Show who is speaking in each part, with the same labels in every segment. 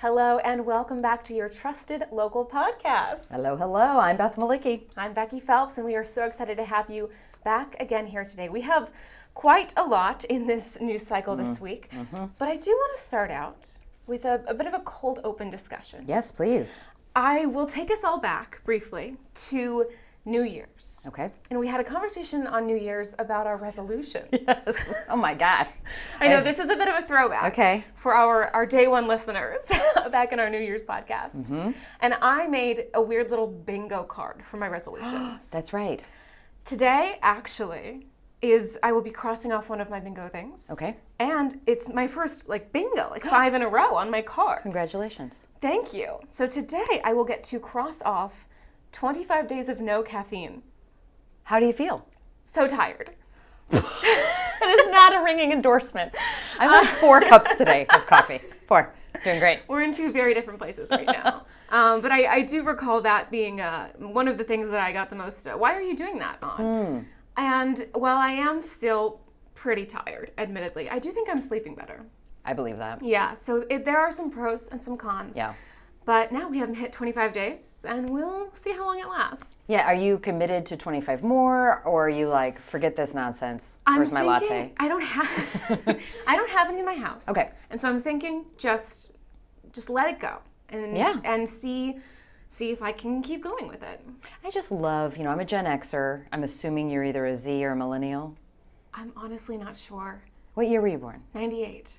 Speaker 1: Hello and welcome back to your trusted local podcast.
Speaker 2: Hello, hello. I'm Beth Malicki.
Speaker 1: I'm Becky Phelps, and we are so excited to have you back again here today. We have quite a lot in this news cycle this week, but I do want to start out with a bit of a cold open discussion.
Speaker 2: Yes, please.
Speaker 1: I will take us all back briefly to New Year's.
Speaker 2: Okay.
Speaker 1: And we had a conversation on New Year's about our resolutions.
Speaker 2: Yes. Oh my God.
Speaker 1: I know this is a bit of a throwback for our day one listeners back in our New Year's podcast. And I made a weird little bingo card for my resolutions.
Speaker 2: That's right.
Speaker 1: Today, actually, I will be crossing off one of my bingo things.
Speaker 2: Okay.
Speaker 1: And it's my first bingo, 5 in a row on my card.
Speaker 2: Congratulations.
Speaker 1: Thank you. So today I will get to cross off 25 days of no caffeine.
Speaker 2: How do you feel?
Speaker 1: So tired.
Speaker 2: That is not a ringing endorsement. I've had 4 cups today of coffee. 4. Doing great.
Speaker 1: We're in 2 very different places right now. But I do recall that being one of the things that I got the most, why are you doing that on? And while I am still pretty tired, admittedly, I do think I'm sleeping better.
Speaker 2: I believe that.
Speaker 1: Yeah, so there are some pros and some cons.
Speaker 2: Yeah.
Speaker 1: But now we haven't hit 25 days, and we'll see how long it lasts.
Speaker 2: Yeah, are you committed to 25 more, or are you like, forget this nonsense, where's my latte?
Speaker 1: I don't have any in my house.
Speaker 2: Okay.
Speaker 1: And so I'm thinking just let it go and see if I can keep going with it.
Speaker 2: I just love, I'm a Gen Xer. I'm assuming you're either a Z or a millennial.
Speaker 1: I'm honestly not sure.
Speaker 2: What year were you born?
Speaker 1: 98.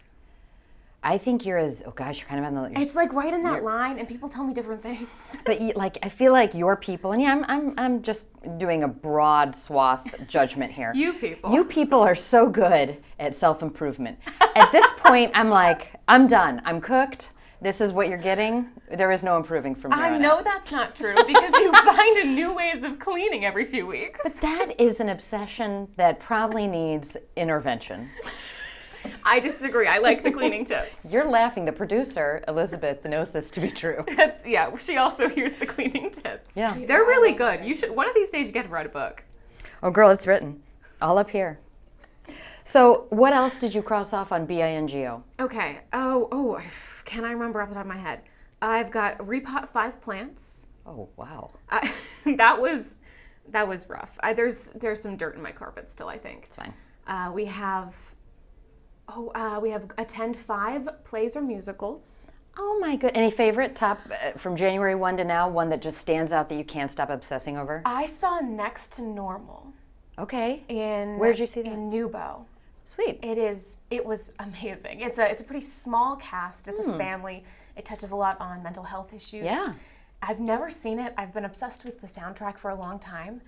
Speaker 2: I think you're you're kind of on the...
Speaker 1: It's right in that line, and people tell me different things.
Speaker 2: But I feel like your people, and I'm just doing a broad swath judgment here.
Speaker 1: You people
Speaker 2: are so good at self-improvement. At this point, I'm like, I'm done. I'm cooked. This is what you're getting. There is no improving from here
Speaker 1: I
Speaker 2: on
Speaker 1: know
Speaker 2: out.
Speaker 1: that's not true because you find new ways of cleaning every few weeks.
Speaker 2: But that is an obsession that probably needs intervention.
Speaker 1: I disagree. I like the cleaning tips.
Speaker 2: You're laughing. The producer, Elizabeth, knows this to be true.
Speaker 1: She also hears the cleaning tips.
Speaker 2: Yeah.
Speaker 1: They're really good. You should, one of these days you get to write a book.
Speaker 2: Oh, girl, it's written. All up here. So what else did you cross off on BINGO?
Speaker 1: Okay. Can I remember off the top of my head? I've got repot 5 plants.
Speaker 2: Oh, wow.
Speaker 1: That was rough. There's some dirt in my carpet still, I think.
Speaker 2: It's fine.
Speaker 1: We have attend 5 plays or musicals.
Speaker 2: Oh my good. Any favorite top from January 1 to now, one that just stands out that you can't stop obsessing over?
Speaker 1: I saw Next to Normal.
Speaker 2: Okay.
Speaker 1: Where'd
Speaker 2: you see that?
Speaker 1: In Newbo.
Speaker 2: Sweet.
Speaker 1: It was amazing. It's a pretty small cast. It's a family. It touches a lot on mental health issues.
Speaker 2: Yeah.
Speaker 1: I've never seen it. I've been obsessed with the soundtrack for a long time.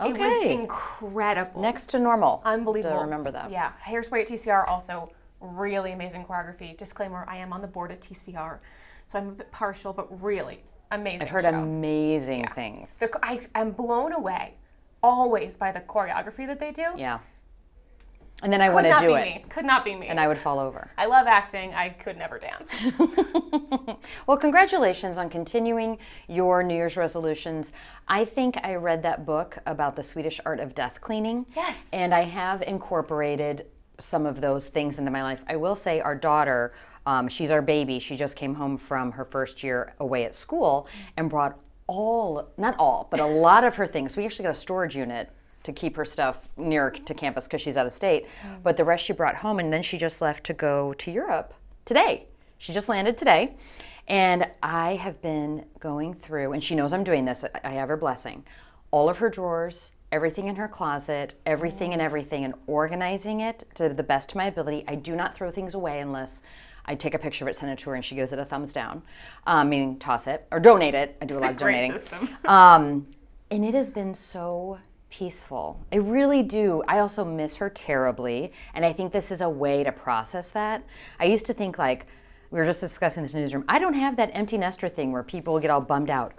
Speaker 2: Okay.
Speaker 1: It was incredible.
Speaker 2: Next to Normal.
Speaker 1: Unbelievable.
Speaker 2: To remember that.
Speaker 1: Yeah. Hairspray at TCR, also really amazing choreography. Disclaimer, I am on the board at TCR, so I'm a bit partial, but really amazing.
Speaker 2: I've heard amazing things.
Speaker 1: I'm blown away always by the choreography that they do.
Speaker 2: Yeah. And then I want to do it.
Speaker 1: Could not be me.
Speaker 2: And I would fall over.
Speaker 1: I love acting. I could never dance.
Speaker 2: Well, congratulations on continuing your New Year's resolutions. I think I read that book about the Swedish art of death cleaning.
Speaker 1: Yes.
Speaker 2: And I have incorporated some of those things into my life. I will say our daughter, she's our baby. She just came home from her first year away at school and brought not all, but a lot of her things. We actually got a storage unit to keep her stuff near to campus because she's out of state. But the rest she brought home, and then she just left to go to Europe today. She just landed today. And I have been going through, and she knows I'm doing this, I have her blessing, all of her drawers, everything in her closet, everything and organizing it to the best of my ability. I do not throw things away unless I take a picture of it, send it to her, and she gives it a thumbs down, meaning toss it or donate it. I do a lot of donating.
Speaker 1: It's a great system.
Speaker 2: And it has been so peaceful. I really do. I also miss her terribly, and I think this is a way to process that. I used to think we were just discussing this in the newsroom, I don't have that empty nester thing where people get all bummed out.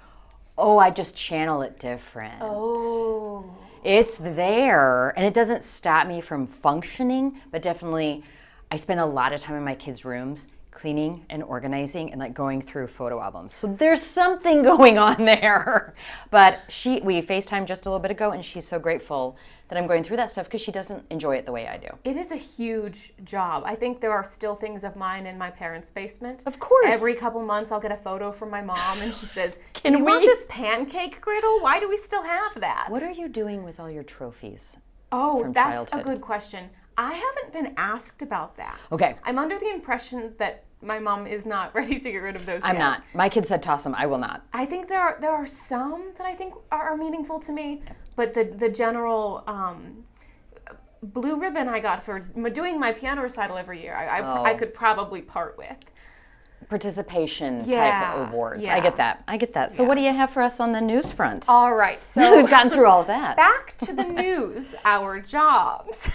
Speaker 2: Oh, I just channel it different.
Speaker 1: Oh.
Speaker 2: It's there, and it doesn't stop me from functioning, but definitely I spend a lot of time in my kids' rooms cleaning and organizing and like going through photo albums. So there's something going on there. But we FaceTimed just a little bit ago, and she's so grateful that I'm going through that stuff because she doesn't enjoy it the way I do.
Speaker 1: It is a huge job. I think there are still things of mine in my parents' basement.
Speaker 2: Of course.
Speaker 1: Every couple months I'll get a photo from my mom and she says,
Speaker 2: Can
Speaker 1: do you
Speaker 2: we-
Speaker 1: want this pancake griddle? Why do we still have that?
Speaker 2: What are you doing with all your trophies?
Speaker 1: Oh,
Speaker 2: from
Speaker 1: that's
Speaker 2: childhood?
Speaker 1: a good question. I haven't been asked about that.
Speaker 2: Okay.
Speaker 1: I'm under the impression that my mom is not ready to get rid of those
Speaker 2: I'm
Speaker 1: yet.
Speaker 2: not. My kid said toss them. I will not.
Speaker 1: I think there are some that I think are meaningful to me, but the general blue ribbon I got for doing my piano recital every year, I could probably part with.
Speaker 2: Participation
Speaker 1: Yeah,
Speaker 2: type of awards.
Speaker 1: yeah.
Speaker 2: I get that. So what do you have for us on the news front?
Speaker 1: All right, so
Speaker 2: We've gotten through all of that.
Speaker 1: back to the news, our jobs,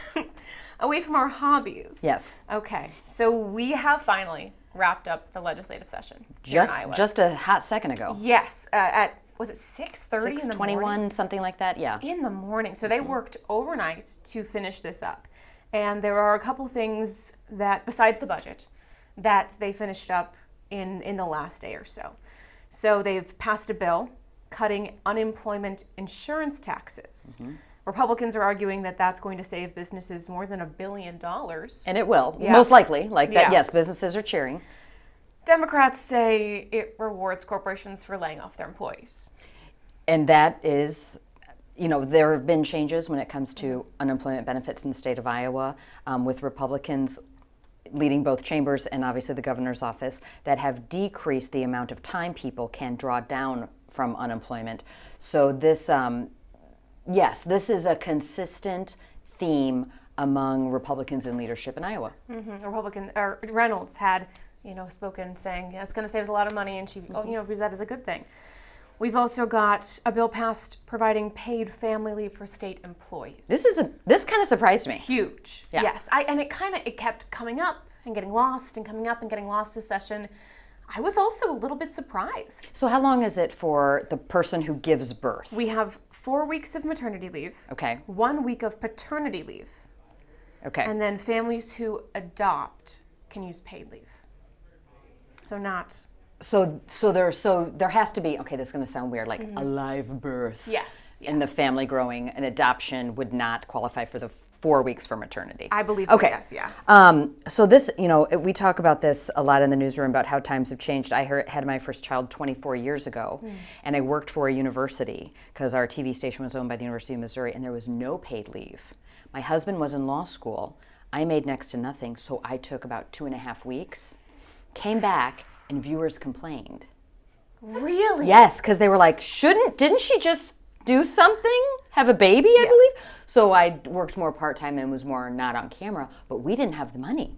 Speaker 1: away from our hobbies.
Speaker 2: Yes.
Speaker 1: Okay, so we have finally wrapped up the legislative session here in Iowa.
Speaker 2: Just a hot second ago.
Speaker 1: Yes, at, was it 6:30 in the morning?
Speaker 2: 6:21, something like that, yeah.
Speaker 1: In the morning. So they worked overnight to finish this up. And there are a couple things that, besides the budget, that they finished up in the last day or so. So they've passed a bill cutting unemployment insurance taxes. Republicans are arguing that that's going to save businesses more than $1 billion.
Speaker 2: And it will,
Speaker 1: Yeah.
Speaker 2: most likely. Like that,
Speaker 1: Yeah.
Speaker 2: yes, businesses are cheering.
Speaker 1: Democrats say it rewards corporations for laying off their employees.
Speaker 2: And that is, there have been changes when it comes to unemployment benefits in the state of Iowa with Republicans leading both chambers and obviously the governor's office that have decreased the amount of time people can draw down from unemployment. So this, yes, this is a consistent theme among Republicans in leadership in Iowa.
Speaker 1: Reynolds had, spoken saying, it's going to save us a lot of money, and she, views that as a good thing. We've also got a bill passed providing paid family leave for state employees.
Speaker 2: This kind of surprised me.
Speaker 1: Huge.
Speaker 2: Yeah.
Speaker 1: Yes. It kept coming up and getting lost and coming up and getting lost this session. I was also a little bit surprised.
Speaker 2: So how long is it for the person who gives birth?
Speaker 1: We have 4 weeks of maternity leave.
Speaker 2: Okay.
Speaker 1: 1 week of paternity leave.
Speaker 2: Okay.
Speaker 1: And then families who adopt can use paid leave. So not...
Speaker 2: So there has to be, okay, this is going to sound weird, like a live birth.
Speaker 1: Yes. Yeah.
Speaker 2: And the family growing, an adoption would not qualify for the 4 weeks for maternity.
Speaker 1: I believe so,
Speaker 2: okay.
Speaker 1: Yes, yeah.
Speaker 2: So this, we talk about this a lot in the newsroom about how times have changed. I had my first child 24 years ago, and I worked for a university because our TV station was owned by the University of Missouri, and there was no paid leave. My husband was in law school. I made next to nothing, so I took about 2.5 weeks, came back, and viewers complained.
Speaker 1: Really?
Speaker 2: Yes, because they were like, didn't she just do something? Have a baby, I believe? So I worked more part-time and was more not on camera, but we didn't have the money.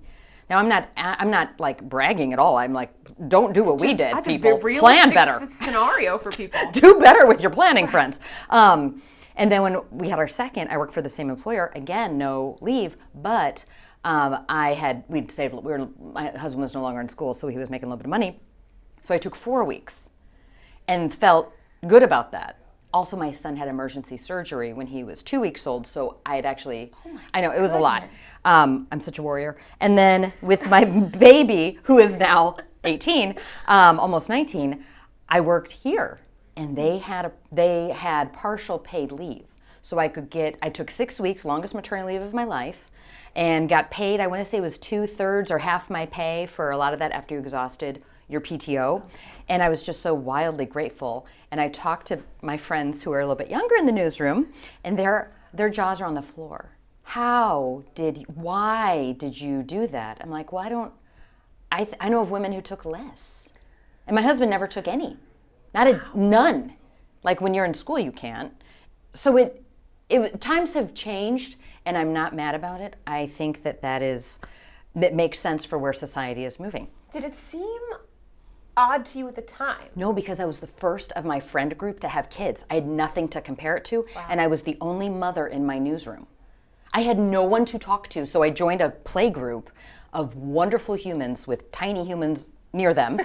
Speaker 2: Now I'm not like bragging at all. I'm like, don't do what we did,
Speaker 1: That's
Speaker 2: people.
Speaker 1: a very
Speaker 2: Plan
Speaker 1: realistic
Speaker 2: better.
Speaker 1: scenario for people.
Speaker 2: Do better with your planning, friends. And then when we had our second, I worked for the same employer. Again, no leave, but we'd saved, my husband was no longer in school, so he was making a little bit of money. So I took 4 weeks and felt good about that. Also, my son had emergency surgery when he was 2 weeks old, so I had actually, I know, it was a lot. I'm such a warrior. And then with my baby, who is now 18, almost 19, I worked here, and they had partial paid leave. So I took 6 weeks, longest maternity leave of my life, and got paid, I want to say it was 2/3 or half my pay for a lot of that after you exhausted your PTO. And I was just so wildly grateful. And I talked to my friends who are a little bit younger in the newsroom, and their jaws are on the floor. Why did you do that? I'm like, well, I know of women who took less. And my husband never took any. None. Like when you're in school, you can't. So times have changed, and I'm not mad about it. I think that makes sense for where society is moving.
Speaker 1: Did it seem odd to you at the time?
Speaker 2: No, because I was the first of my friend group to have kids. I had nothing to compare it to, and I was the only mother in my newsroom. I had no one to talk to, so I joined a play group of wonderful humans with tiny humans near them,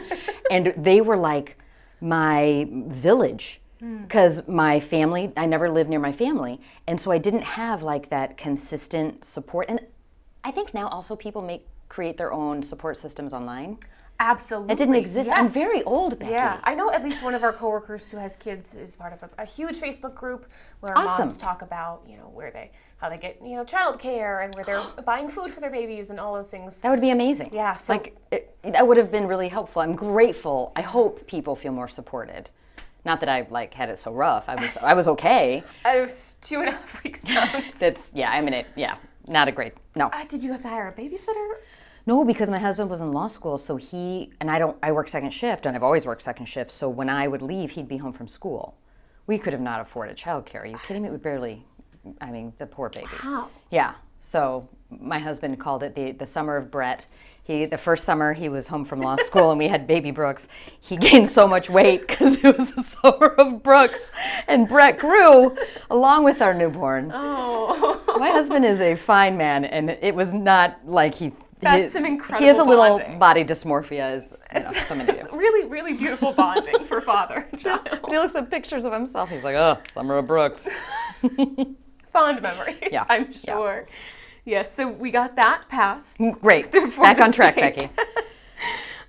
Speaker 2: and they were like my village. Because my family, I never lived near my family, and so I didn't have like that consistent support. And I think now also people make create their own support systems online?
Speaker 1: Absolutely.
Speaker 2: It didn't exist.
Speaker 1: Yes.
Speaker 2: I'm very old, Becky.
Speaker 1: Yeah, I know at least one of our coworkers who has kids is part of a huge Facebook group where
Speaker 2: Awesome.
Speaker 1: moms talk about, how they get, childcare and where they're buying food for their babies and all those things.
Speaker 2: That would be amazing.
Speaker 1: Yeah, so-
Speaker 2: that would have been really helpful. I'm grateful. I hope people feel more supported. Not that I had it so rough. I was okay.
Speaker 1: I was 2.5 weeks out.
Speaker 2: Not a great, no.
Speaker 1: Did you have to hire a babysitter?
Speaker 2: No, because my husband was in law school, so I work second shift, and I've always worked second shift, so when I would leave, he'd be home from school. We could have not afforded childcare. Are you kidding me? We barely, the poor baby.
Speaker 1: Wow.
Speaker 2: Yeah, so my husband called it the summer of Brett. The first summer he was home from law school and we had baby Brooks, he gained so much weight because it was the summer of Brooks, and Brett grew along with our newborn.
Speaker 1: Oh.
Speaker 2: My husband is a fine man, and it was not like
Speaker 1: That's some incredible
Speaker 2: He has a little
Speaker 1: bonding.
Speaker 2: Body dysmorphia, as so many
Speaker 1: It's
Speaker 2: do.
Speaker 1: really, really beautiful bonding for father and child.
Speaker 2: He looks at pictures of himself. He's like, oh, summer of Brooks.
Speaker 1: Fond memories,
Speaker 2: Yeah.
Speaker 1: I'm sure. Yes, so we got that passed.
Speaker 2: Great.
Speaker 1: For
Speaker 2: Back
Speaker 1: the
Speaker 2: on track,
Speaker 1: state.
Speaker 2: Becky.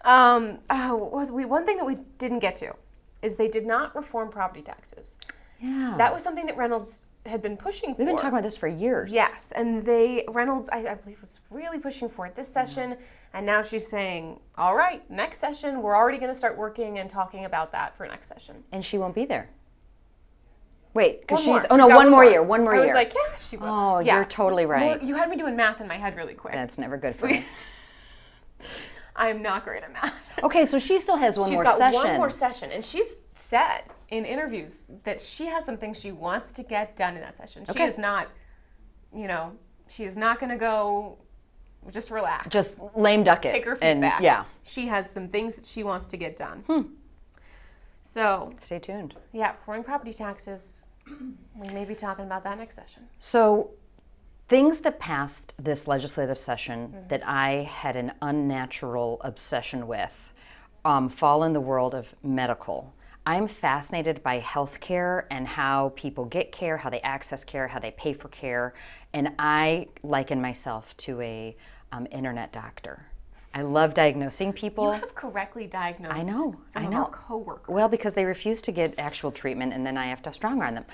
Speaker 1: One thing that we didn't get to is they did not reform property taxes.
Speaker 2: Yeah.
Speaker 1: That was something that Reynolds had been pushing for.
Speaker 2: We've been talking about this for years.
Speaker 1: Yes, and Reynolds, I believe, was really pushing for it this session, and now she's saying, all right, next session, we're already going to start working and talking about that for next session.
Speaker 2: And she won't be there. Wait, because
Speaker 1: One more.
Speaker 2: she's
Speaker 1: She's got
Speaker 2: one more year. One more
Speaker 1: I
Speaker 2: year.
Speaker 1: was like, yeah, she will.
Speaker 2: Oh,
Speaker 1: Yeah.
Speaker 2: you're totally right.
Speaker 1: Well, you had me doing math in my head really quick.
Speaker 2: That's never good for me.
Speaker 1: I'm not great at math.
Speaker 2: Okay, so she still has one
Speaker 1: She's
Speaker 2: more
Speaker 1: got
Speaker 2: session.
Speaker 1: one more session, and she's said in interviews that she has some things she wants to get done in that session. She
Speaker 2: Okay.
Speaker 1: is not, she is not going to go just relax.
Speaker 2: Just lame duck it.
Speaker 1: take her feet
Speaker 2: and
Speaker 1: back.
Speaker 2: Yeah.
Speaker 1: She has some things that she wants to get done. So,
Speaker 2: Stay tuned.
Speaker 1: yeah, pouring property taxes. We may be talking about that next session.
Speaker 2: So, things that passed this legislative session that I had an unnatural obsession with fall in the world of medical. I'm fascinated by healthcare and how people get care, how they access care, how they pay for care, and I liken myself to a internet doctor. I love diagnosing people.
Speaker 1: You have correctly diagnosed
Speaker 2: I know.
Speaker 1: some of our coworkers.
Speaker 2: Well, because they refuse to get actual treatment, and then I have to strong arm them.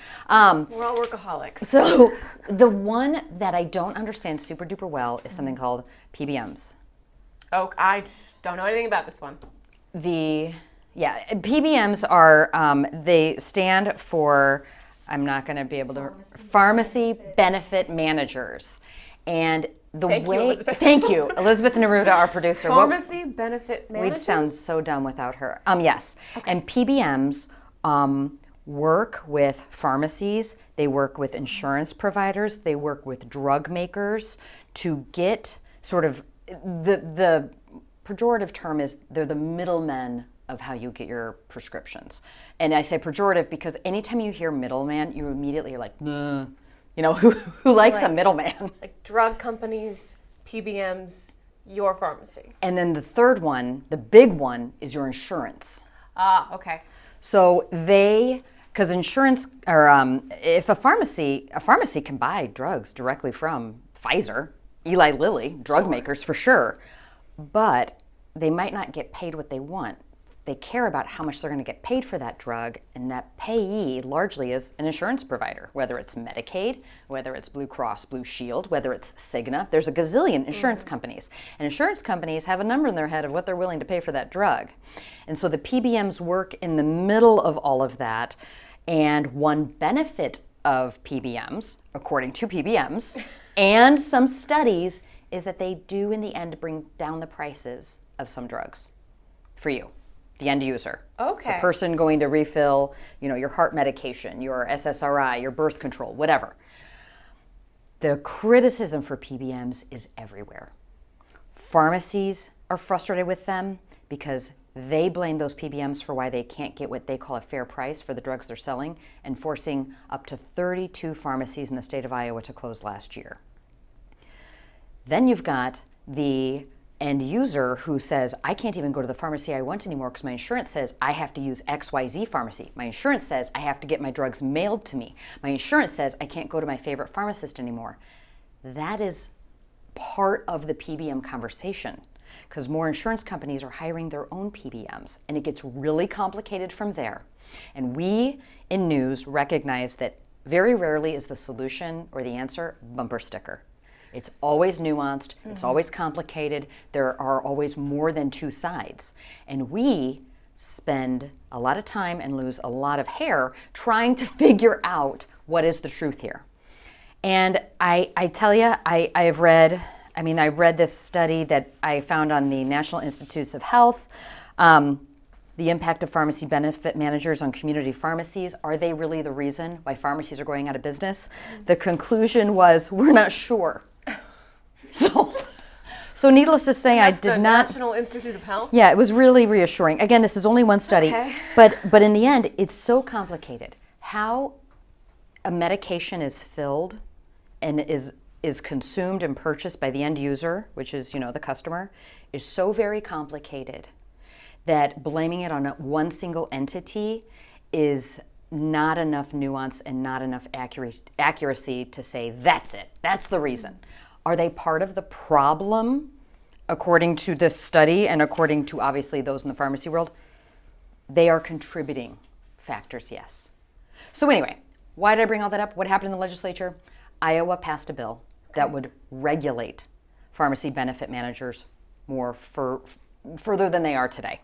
Speaker 1: We're all workaholics.
Speaker 2: So the one that I don't understand super duper well is something called PBMs.
Speaker 1: Oh, I don't know anything about this one.
Speaker 2: PBMs are, they stand for, I'm not going to be able to, Pharmacy Benefit Managers. And
Speaker 1: Thank you, Elizabeth.
Speaker 2: Thank you, Elizabeth Neruda, our producer.
Speaker 1: Pharmacy benefit managers?
Speaker 2: We'd sound so dumb without her. Yes. Okay. And PBMs work with pharmacies, they work with insurance providers, they work with drug makers to get sort of, the pejorative term is they're the middlemen of how you get your prescriptions. And I say pejorative because anytime you hear middleman, you immediately are like, nah. Who likes a middleman?
Speaker 1: Like drug companies, PBMs, your pharmacy.
Speaker 2: And then the third one, the big one, is your insurance.
Speaker 1: Ah, okay.
Speaker 2: So because insurance, or if a pharmacy can buy drugs directly from Pfizer, Eli Lilly, drug makers for sure, but they might not get paid what they want. They care about how much they're going to get paid for that drug, and that payee largely is an insurance provider, whether it's Medicaid, whether it's Blue Cross Blue Shield, whether it's Cigna. There's a gazillion insurance companies, and insurance companies have a number in their head of what they're willing to pay for that drug. And so the PBMs work in the middle of all of that, and one benefit of PBMs, according to PBMs, and some studies, is that they do in the end bring down the prices of some drugs for you. The end user.
Speaker 1: Okay.
Speaker 2: The person going to refill, your heart medication, your SSRI, your birth control, whatever. The criticism for PBMs is everywhere. Pharmacies are frustrated with them because they blame those PBMs for why they can't get what they call a fair price for the drugs they're selling, and forcing up to 32 pharmacies in the state of Iowa to close last year. Then you've got the end user who says, I can't even go to the pharmacy I want anymore because my insurance says I have to use XYZ pharmacy. My insurance says I have to get my drugs mailed to me. My insurance says I can't go to my favorite pharmacist anymore. That is part of the PBM conversation, because more insurance companies are hiring their own PBMs, and it gets really complicated from there. And we in news recognize that very rarely is the solution or the answer bumper sticker. It's always nuanced, it's always complicated, there are always more than two sides. And we spend a lot of time and lose a lot of hair trying to figure out what is the truth here. And I tell you, I've read this study that I found on the National Institutes of Health, the impact of pharmacy benefit managers on community pharmacies. Are they really the reason why pharmacies are going out of business? The conclusion was, we're not sure. So needless to say, I did not.
Speaker 1: National Institute of Health?
Speaker 2: Yeah, it was really reassuring. Again, this is only one study,
Speaker 1: Okay.
Speaker 2: but in the end, it's so complicated. How a medication is filled and is consumed and purchased by the end user, which is, the customer, is so very complicated that blaming it on one single entity is not enough nuance and not enough accuracy to say that's it, that's the reason. Are they part of the problem, according to this study and according to obviously those in the pharmacy world? They are contributing factors, yes. So anyway, why did I bring all that up? What happened in the legislature? Iowa passed a bill that would regulate pharmacy benefit managers more further than they are today.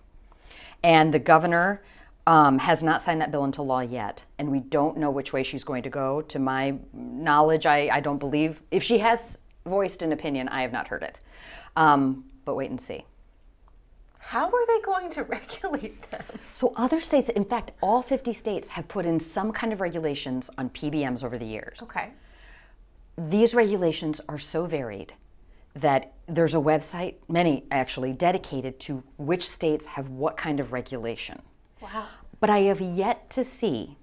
Speaker 2: And the governor has not signed that bill into law yet, and we don't know which way she's going to go. To my knowledge, I don't believe, if she has voiced an opinion, I have not heard it. But wait and see.
Speaker 1: How are they going to regulate them?
Speaker 2: So other states, in fact, all 50 states have put in some kind of regulations on PBMs over the years.
Speaker 1: Okay.
Speaker 2: These regulations are so varied that there's a website, many actually, dedicated to which states have what kind of regulation.
Speaker 1: Wow.
Speaker 2: But I have yet to see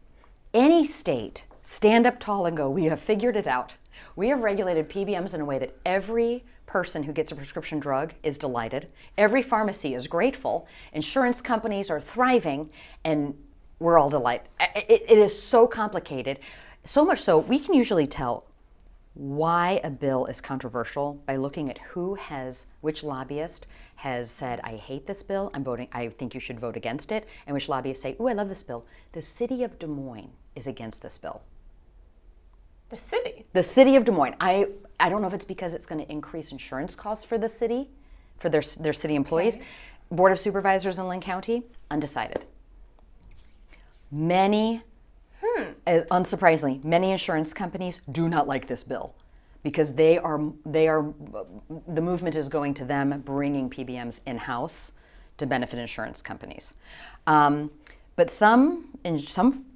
Speaker 2: any state stand up tall and go, we have figured it out. We have regulated PBMs in a way that every person who gets a prescription drug is delighted. Every pharmacy is grateful. Insurance companies are thriving, and we're all delighted. It is so complicated, so much so we can usually tell why a bill is controversial by looking at which lobbyist has said, I hate this bill, I think you should vote against it, and which lobbyists say, ooh, I love this bill. The city of Des Moines is against this bill.
Speaker 1: The city?
Speaker 2: The city of Des Moines. I don't know if it's because it's going to increase insurance costs for the city, for their city employees.
Speaker 1: Okay.
Speaker 2: Board of Supervisors in Lynn County, undecided. Many, unsurprisingly, many insurance companies do not like this bill because the movement is going to them bringing PBMs in-house to benefit insurance companies. But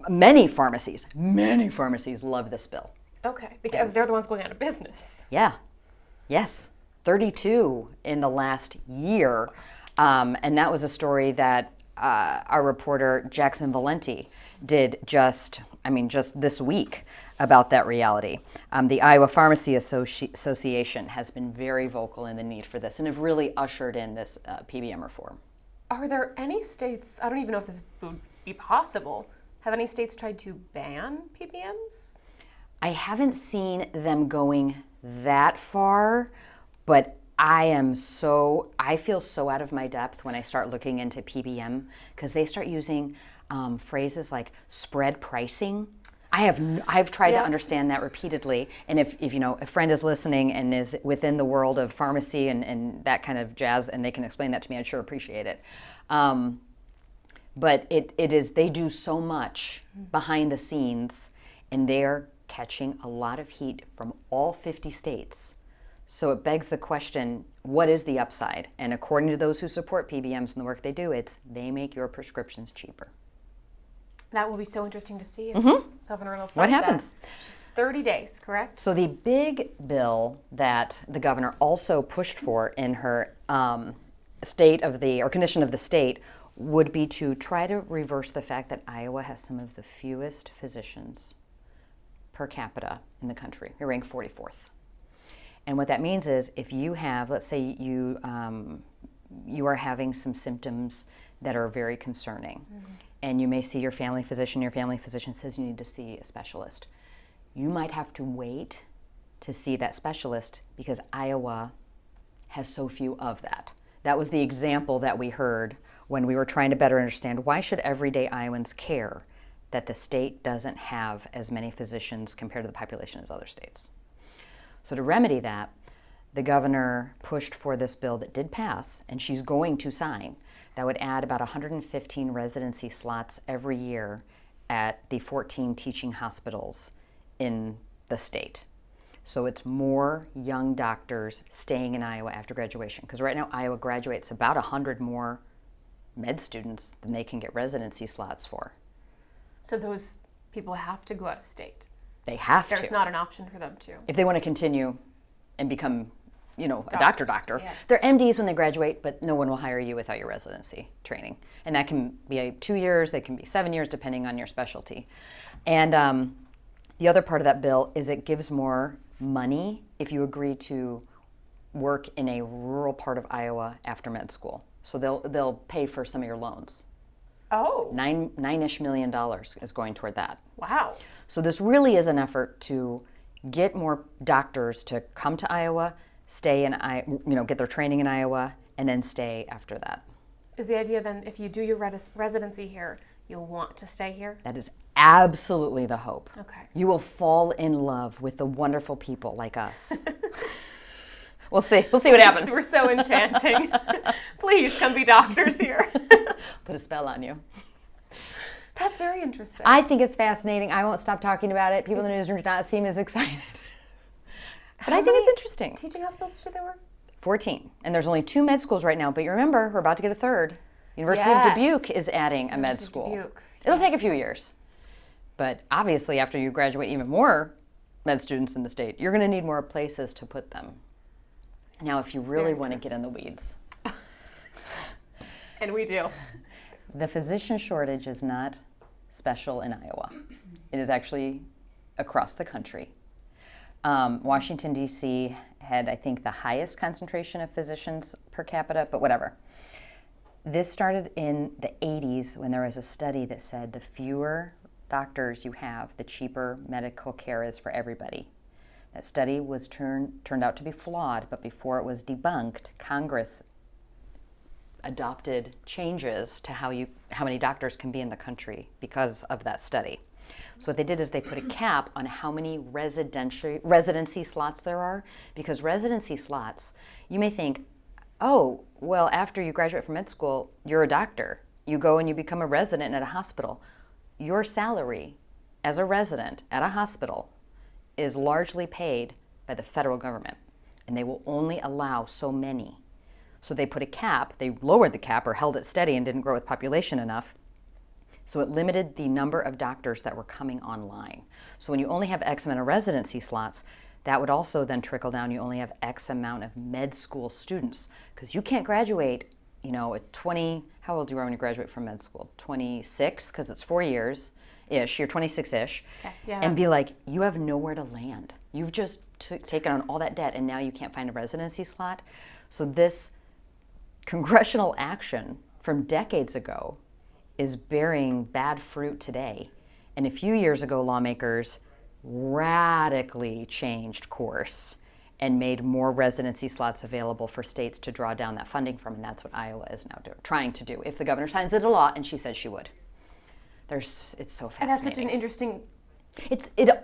Speaker 2: many pharmacies love this bill.
Speaker 1: Okay, because they're the ones going out of business.
Speaker 2: Yeah, yes, 32 in the last year. And that was a story that our reporter Jackson Valenti did just this week about that reality. The Iowa Pharmacy Association has been very vocal in the need for this and have really ushered in this PBM reform.
Speaker 1: Are there any states, I don't even know if this would be possible, have any states tried to ban PBMs?
Speaker 2: I haven't seen them going that far, but I feel so out of my depth when I start looking into PBM because they start using phrases like spread pricing. I've tried to understand that repeatedly, and if a friend is listening and is within the world of pharmacy and that kind of jazz, and they can explain that to me, I'd sure appreciate it. But they do so much behind the scenes, and they're catching a lot of heat from all 50 states. So it begs the question, what is the upside? And according to those who support PBMs and the work they do, they make your prescriptions cheaper.
Speaker 1: That will be so interesting to see if Governor Reynolds
Speaker 2: What
Speaker 1: signs
Speaker 2: happens?
Speaker 1: that. Just 30 days, correct?
Speaker 2: So the big bill that the governor also pushed for in her condition of the state would be to try to reverse the fact that Iowa has some of the fewest physicians per capita in the country. We rank 44th. And what that means is if you have, let's say you are having some symptoms that are very concerning, and you may see your family physician says you need to see a specialist. You might have to wait to see that specialist because Iowa has so few of that. That was the example that we heard when we were trying to better understand why should everyday Iowans care that the state doesn't have as many physicians compared to the population as other states. So to remedy that, the governor pushed for this bill that did pass, and she's going to sign, that would add about 115 residency slots every year at the 14 teaching hospitals in the state. So it's more young doctors staying in Iowa after graduation. Because right now, Iowa graduates about 100 more med students than they can get residency slots for.
Speaker 1: So those people have to go out of state.
Speaker 2: They have to.
Speaker 1: There's not an option for them to.
Speaker 2: If they want to continue and become, a doctor.
Speaker 1: Yeah.
Speaker 2: They're MDs when they graduate, but no one will hire you without your residency training. And that can be 2 years, they can be 7 years, depending on your specialty. And the other part of that bill is it gives more money if you agree to work in a rural part of Iowa after med school. So they'll pay for some of your loans.
Speaker 1: Oh.
Speaker 2: $9-ish million is going toward that.
Speaker 1: Wow.
Speaker 2: So this really is an effort to get more doctors to come to Iowa, stay in, get their training in Iowa, and then stay after that.
Speaker 1: Is the idea then if you do your residency here, you'll want to stay here?
Speaker 2: That is absolutely the hope.
Speaker 1: Okay.
Speaker 2: You will fall in love with the wonderful people like us. We'll see. We'll see what happens.
Speaker 1: We're so enchanting. Please come be doctors here.
Speaker 2: Put a spell on you.
Speaker 1: That's very interesting.
Speaker 2: I think it's fascinating. I won't stop talking about it. People in the newsroom do not seem as excited. But I think it's interesting.
Speaker 1: Teaching hospitals did they work?
Speaker 2: 14. And there's only 2 med schools right now. But you remember, we're about to get a third. University of Dubuque is adding a med school. It'll take a few years. But obviously, after you graduate even more med students in the state, you're going to need more places to put them. Now, if you really want to get in the weeds.
Speaker 1: And we do.
Speaker 2: The physician shortage is not special in Iowa. It is actually across the country. Washington, D.C. had, I think, the highest concentration of physicians per capita, but whatever. This started in the 80s when there was a study that said the fewer doctors you have, the cheaper medical care is for everybody. That study was turned out to be flawed, but before it was debunked, Congress adopted changes to how many doctors can be in the country because of that study. So what they did is they put a cap on how many residency slots there are, because residency slots, you may think, oh, well, after you graduate from med school, you're a doctor. You go and you become a resident at a hospital. Your salary as a resident at a hospital is largely paid by the federal government, and they will only allow so many. So they put a cap, they lowered the cap or held it steady and didn't grow with population enough. So it limited the number of doctors that were coming online. So when you only have X amount of residency slots, that would also then trickle down. You only have X amount of med school students, because you can't graduate, at 20, how old you are when you graduate from med school? 26, because it's 4 years-ish, you're 26-ish,
Speaker 1: okay, yeah.
Speaker 2: And be like, you have nowhere to land. You've just taken on all that debt, and now you can't find a residency slot. So this congressional action from decades ago is bearing bad fruit today. And a few years ago, lawmakers radically changed course and made more residency slots available for states to draw down that funding from, and that's what Iowa is now trying to do, if the governor signs it a law, and she said she would. It's so fascinating.
Speaker 1: And that's such an interesting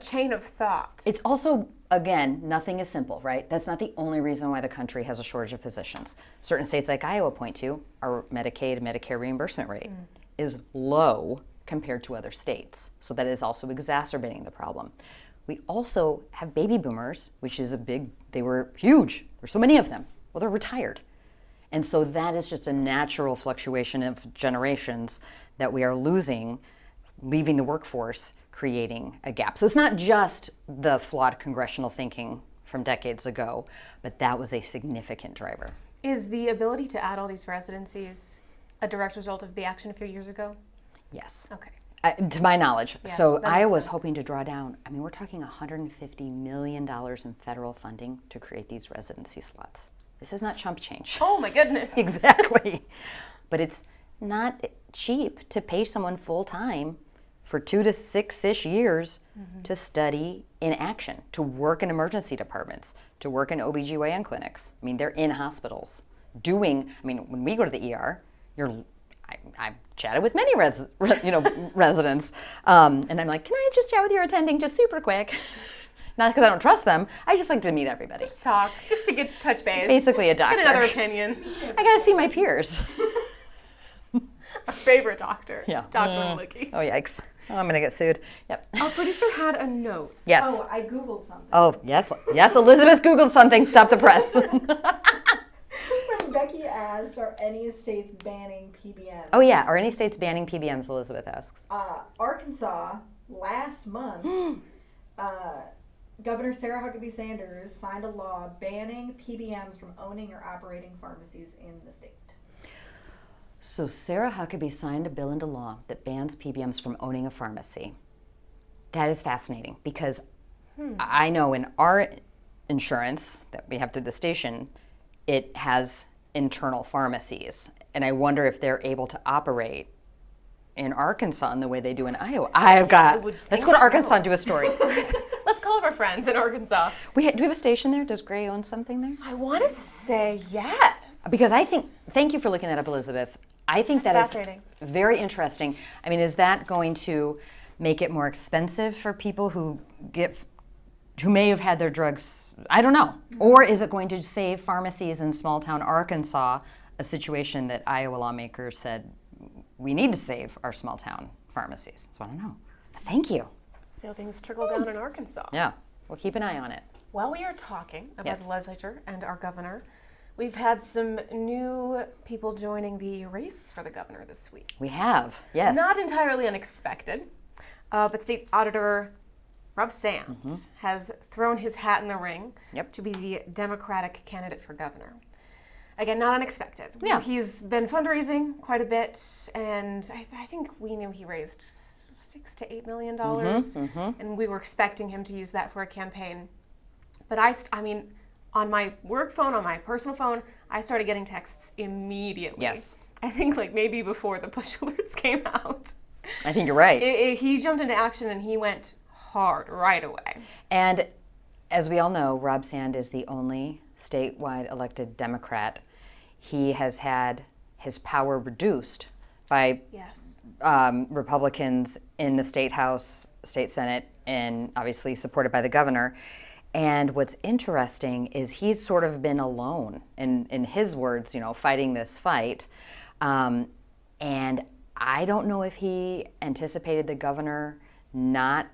Speaker 1: chain of thought.
Speaker 2: It's also, again, nothing is simple, right? That's not the only reason why the country has a shortage of physicians. Certain states like Iowa point to our Medicaid, Medicare reimbursement rate is low compared to other states. So that is also exacerbating the problem. We also have baby boomers, which is they were huge. There's so many of them. Well, they're retired. And so that is just a natural fluctuation of generations that we are losing, leaving the workforce, creating a gap. So it's not just the flawed congressional thinking from decades ago, but that was a significant driver.
Speaker 1: Is the ability to add all these residencies a direct result of the action a few years ago?
Speaker 2: Yes.
Speaker 1: Okay.
Speaker 2: To my knowledge.
Speaker 1: Yeah,
Speaker 2: so Iowa's
Speaker 1: sense.
Speaker 2: hoping to draw down, we're talking $150 million in federal funding to create these residency slots. This is not chump change.
Speaker 1: Oh my goodness.
Speaker 2: Exactly. But it's not cheap to pay someone full time for 2 to 6-ish years to study in action, to work in emergency departments, to work in OBGYN clinics. I mean, they're in hospitals doing, I mean, when we go to the ER, I've chatted with many residents, and I'm like, can I just chat with your attending just super quick? Not because I don't trust them. I just like to meet everybody.
Speaker 1: Just talk, just to get touch base.
Speaker 2: Basically a doctor.
Speaker 1: Get another opinion.
Speaker 2: I got to see my peers.
Speaker 1: Our favorite doctor.
Speaker 2: Yeah.
Speaker 1: Dr. Malicki.
Speaker 2: Oh, yikes. Oh, I'm going to get sued. Yep.
Speaker 1: Our producer had a note.
Speaker 2: Yes.
Speaker 3: Oh, I Googled something.
Speaker 2: Oh, yes. Yes, Elizabeth Googled something. Stop the press.
Speaker 3: When Becky asked, are any states banning PBMs?
Speaker 2: Oh, yeah. Are any states banning PBMs, Elizabeth asks.
Speaker 3: Arkansas, last month, Governor Sarah Huckabee Sanders signed a law banning PBMs from owning or operating pharmacies in the state.
Speaker 2: So Sarah Huckabee signed a bill into law that bans PBMs from owning a pharmacy. That is fascinating because I know in our insurance that we have through the station, it has internal pharmacies. And I wonder if they're able to operate in Arkansas in the way they do in Iowa. Let's go to Arkansas and do a story.
Speaker 1: Let's call up our friends in Arkansas.
Speaker 2: Do we have a station there? Does Gray own something there?
Speaker 1: I want to say yes.
Speaker 2: Because thank you for looking that up, Elizabeth. I think
Speaker 1: That's
Speaker 2: that is
Speaker 1: fascinating.
Speaker 2: very interesting. I mean, is that going to make it more expensive for people who may have had their drugs, I don't know. Or is it going to save pharmacies in small town Arkansas, a situation that Iowa lawmakers said, we need to save our small town pharmacies? So I don't know. Thank you.
Speaker 1: See how things trickle down in Arkansas.
Speaker 2: Yeah, we'll keep an eye on it.
Speaker 1: While we are talking about
Speaker 2: Yes.
Speaker 1: the legislature and our governor, we've had some new people joining the race for the governor this week.
Speaker 2: We have, yes.
Speaker 1: Not entirely unexpected, but State Auditor Rob Sand has thrown his hat in the ring to be the Democratic candidate for governor. Again, not unexpected.
Speaker 2: Yeah.
Speaker 1: He's been fundraising quite a bit, and I think we knew he raised $6 to $8 million, and we were expecting him to use that for a campaign. But I mean, on my work phone, on my personal phone, I started getting texts immediately.
Speaker 2: Yes.
Speaker 1: I think like maybe before the push alerts came out.
Speaker 2: I think you're right.
Speaker 1: He jumped into action and he went hard right away.
Speaker 2: And as we all know, Rob Sand is the only statewide elected Democrat. He has had his power reduced by Republicans in the State House, State Senate, and obviously supported by the governor. And what's interesting is he's sort of been alone, in his words, fighting this fight. And I don't know if he anticipated the governor not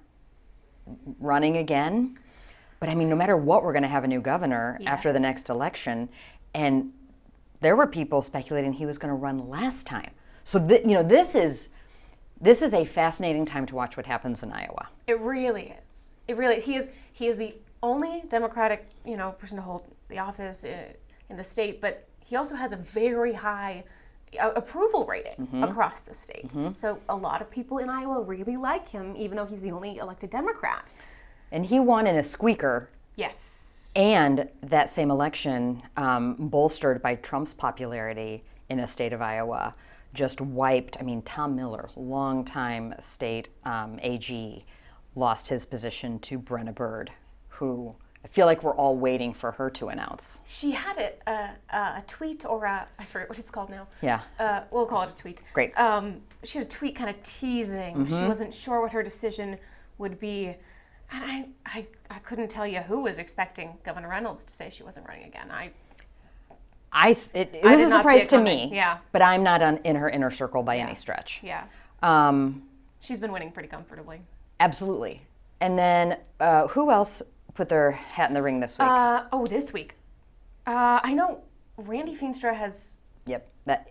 Speaker 2: running again. But I mean, no matter what, we're going to have a new governor after the next election. And there were people speculating he was going to run last time. So, this is a fascinating time to watch what happens in Iowa.
Speaker 1: It really is. He is the only Democratic, person to hold the office in the state, but he also has a very high approval rating across the state. So a lot of people in Iowa really like him, even though he's the only elected Democrat.
Speaker 2: And he won in a squeaker.
Speaker 1: Yes.
Speaker 2: And that same election, bolstered by Trump's popularity in the state of Iowa, just wiped, Tom Miller, longtime state AG, lost his position to Brenna Bird, who I feel like we're all waiting for her to announce.
Speaker 1: She had a tweet or I forget what it's called now.
Speaker 2: Yeah.
Speaker 1: We'll call it a tweet.
Speaker 2: Great.
Speaker 1: She had a tweet kind of teasing. She wasn't sure what her decision would be. And I couldn't tell you who was expecting Governor Reynolds to say she wasn't running again.
Speaker 2: It was a surprise to me.
Speaker 1: Yeah.
Speaker 2: But I'm not in her inner circle by any stretch.
Speaker 1: Yeah. She's been winning pretty comfortably.
Speaker 2: Absolutely. And then who else put their hat in the ring this week?
Speaker 1: This week. I know Randy Feenstra has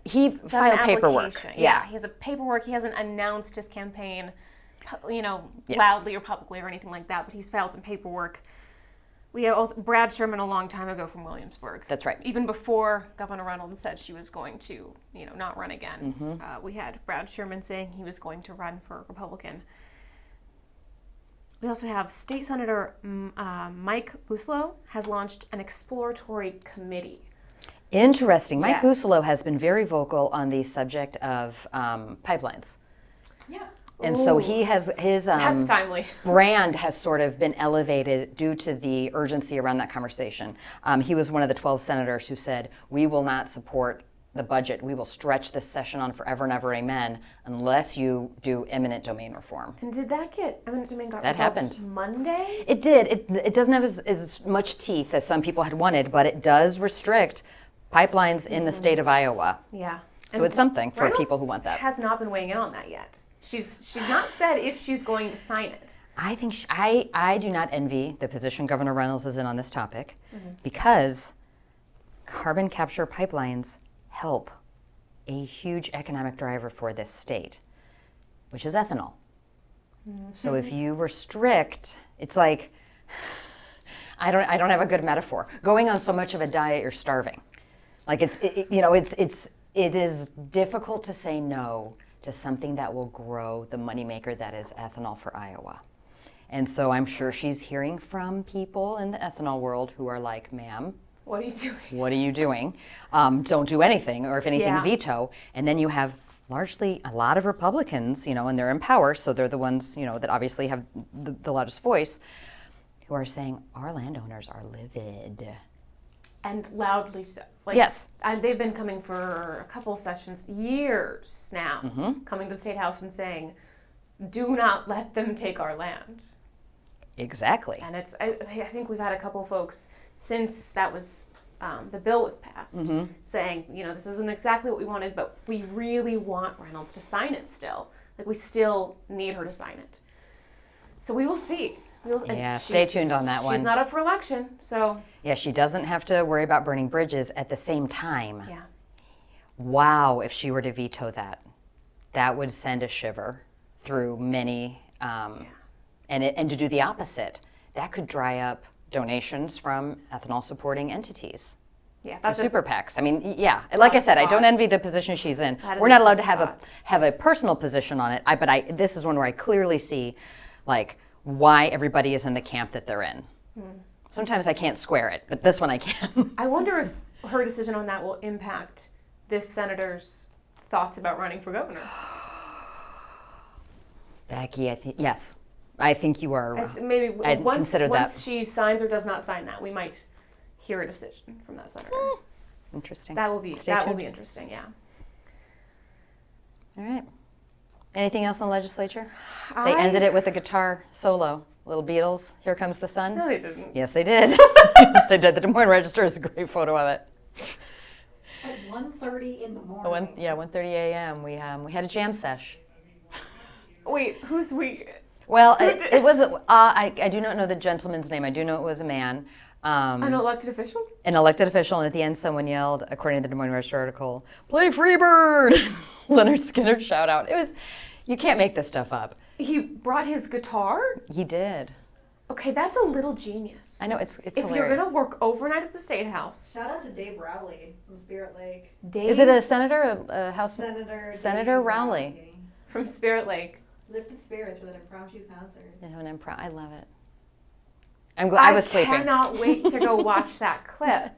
Speaker 2: He filed paperwork.
Speaker 1: Yeah, he has a paperwork. He hasn't announced his campaign, loudly or publicly or anything like that, but he's filed some paperwork. We have also Brad Sherman a long time ago from Williamsburg.
Speaker 2: That's right.
Speaker 1: Even before Governor Reynolds said she was going to, not run again. We had Brad Sherman saying he was going to run for Republican. We also have State Senator Mike Buslow has launched an exploratory committee.
Speaker 2: Interesting. Mike
Speaker 1: Yes.
Speaker 2: Buslow has been very vocal on the subject of pipelines.
Speaker 1: Yeah.
Speaker 2: And so
Speaker 1: Ooh.
Speaker 2: he has his
Speaker 1: That's timely.
Speaker 2: brand has sort of been elevated due to the urgency around that conversation. He was one of the 12 senators who said, "We will not support the budget. We will stretch this session on forever and ever, amen, unless you do eminent domain reform."
Speaker 1: And did that get eminent domain got
Speaker 2: That
Speaker 1: resolved
Speaker 2: happened.
Speaker 1: Monday?
Speaker 2: It did. It doesn't have as much teeth as some people had wanted, but it does restrict pipelines in the state of Iowa.
Speaker 1: Yeah.
Speaker 2: So it's something for
Speaker 1: Reynolds
Speaker 2: people who want that.
Speaker 1: Has not been weighing in on that yet. She's not said if she's going to sign it.
Speaker 2: I think I do not envy the position Governor Reynolds is in on this topic because carbon capture pipelines help a huge economic driver for this state, which is ethanol. So if you restrict, it's like I don't have a good metaphor. Going on so much of a diet, you're starving. Like it is difficult to say no to something that will grow the moneymaker that is ethanol for Iowa. And so I'm sure she's hearing from people in the ethanol world who are like, "Ma'am,
Speaker 1: What are you doing?
Speaker 2: what are you doing? Don't do anything, or if anything,
Speaker 1: Yeah.
Speaker 2: veto." And then you have largely a lot of Republicans, and they're in power, so they're the ones, that obviously have the loudest voice, who are saying, our landowners are livid.
Speaker 1: And loudly so. Like,
Speaker 2: Yes.
Speaker 1: And they've been coming for a couple sessions, years now,
Speaker 2: Mm-hmm.
Speaker 1: coming to the State House and saying, do not let them take our land.
Speaker 2: Exactly.
Speaker 1: And I think we've had a couple folks since that was, the bill was passed,
Speaker 2: Mm-hmm.
Speaker 1: saying, this isn't exactly what we wanted, but we really want Reynolds to sign it still. Like, we still need her to sign it. So we will see. And
Speaker 2: Yeah, stay
Speaker 1: she's-
Speaker 2: tuned on that one.
Speaker 1: She's not up for election, so
Speaker 2: Yeah, she doesn't have to worry about burning bridges at the same time.
Speaker 1: yeah.
Speaker 2: Wow, if she were to veto that, that would send a shiver through many, and to do the opposite, that could dry up donations from ethanol supporting entities.
Speaker 1: Yeah,
Speaker 2: So
Speaker 1: that's a-
Speaker 2: super PACs. I mean, yeah, like I said, I don't
Speaker 1: spot.
Speaker 2: envy the position she's in.
Speaker 1: That is
Speaker 2: We're
Speaker 1: a
Speaker 2: not allowed
Speaker 1: tough
Speaker 2: to
Speaker 1: spot.
Speaker 2: have a personal position on it. But this is one where I clearly see, like, why everybody is in the camp that they're in. Sometimes I can't square it, but this one I can.
Speaker 1: I wonder if her decision on that will impact this senator's thoughts about running for governor.
Speaker 2: Becky, I think you are.
Speaker 1: Maybe
Speaker 2: I'd consider that.
Speaker 1: once she signs or does not sign that, we might hear a decision from that senator.
Speaker 2: Interesting.
Speaker 1: That will be
Speaker 2: Stay tuned.
Speaker 1: interesting. Yeah.
Speaker 2: All right. Anything else in the legislature? They ended it with a guitar solo. Little Beatles, Here Comes the Sun.
Speaker 1: No, they didn't.
Speaker 2: Yes, they did. Yes, they did. The Des Moines Register is a great photo of it.
Speaker 3: At 1:30 in the morning.
Speaker 2: 1:30 a.m. We had a jam sesh.
Speaker 1: Wait, who's we?
Speaker 2: Well, it was. I do not know the gentleman's name. I do know it was a man.
Speaker 1: An elected official?
Speaker 2: An elected official, and at the end, someone yelled, according to the Des Moines Register article, "Play Freebird!" Leonard Skinner shout out. It was. You can't make this stuff up.
Speaker 1: He brought his guitar?
Speaker 2: He did.
Speaker 1: Okay, that's a little genius.
Speaker 2: I know it's
Speaker 1: If
Speaker 2: hilarious.
Speaker 1: you're gonna work overnight at the State House,
Speaker 3: Shout out to Dave Rowley from Spirit Lake.
Speaker 1: Dave
Speaker 2: Is it a senator, a house?
Speaker 3: Senator
Speaker 2: Dave Rowley.
Speaker 1: from Spirit Lake?
Speaker 3: Lifted spirits with an impromptu concert.
Speaker 2: I love it. I was sleeping.
Speaker 1: I cannot wait to go watch that clip.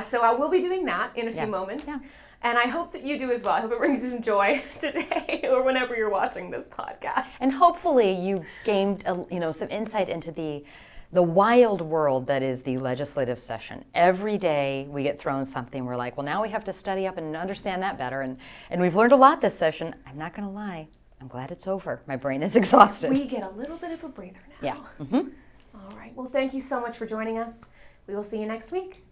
Speaker 1: So I will be doing that in a few moments.
Speaker 2: Yeah.
Speaker 1: And I hope that you do as well. I hope it brings you some joy today or whenever you're watching this podcast.
Speaker 2: And hopefully you gained some insight into the wild world that is the legislative session. Every day we get thrown something. We're like, well, now we have to study up and understand that better. And we've learned a lot this session. I'm not going to lie. I'm glad it's over. My brain is exhausted.
Speaker 1: We get a little bit of a breather now.
Speaker 2: Yeah. Mm-hmm.
Speaker 1: All right. Well, thank you so much for joining us. We will see you next week.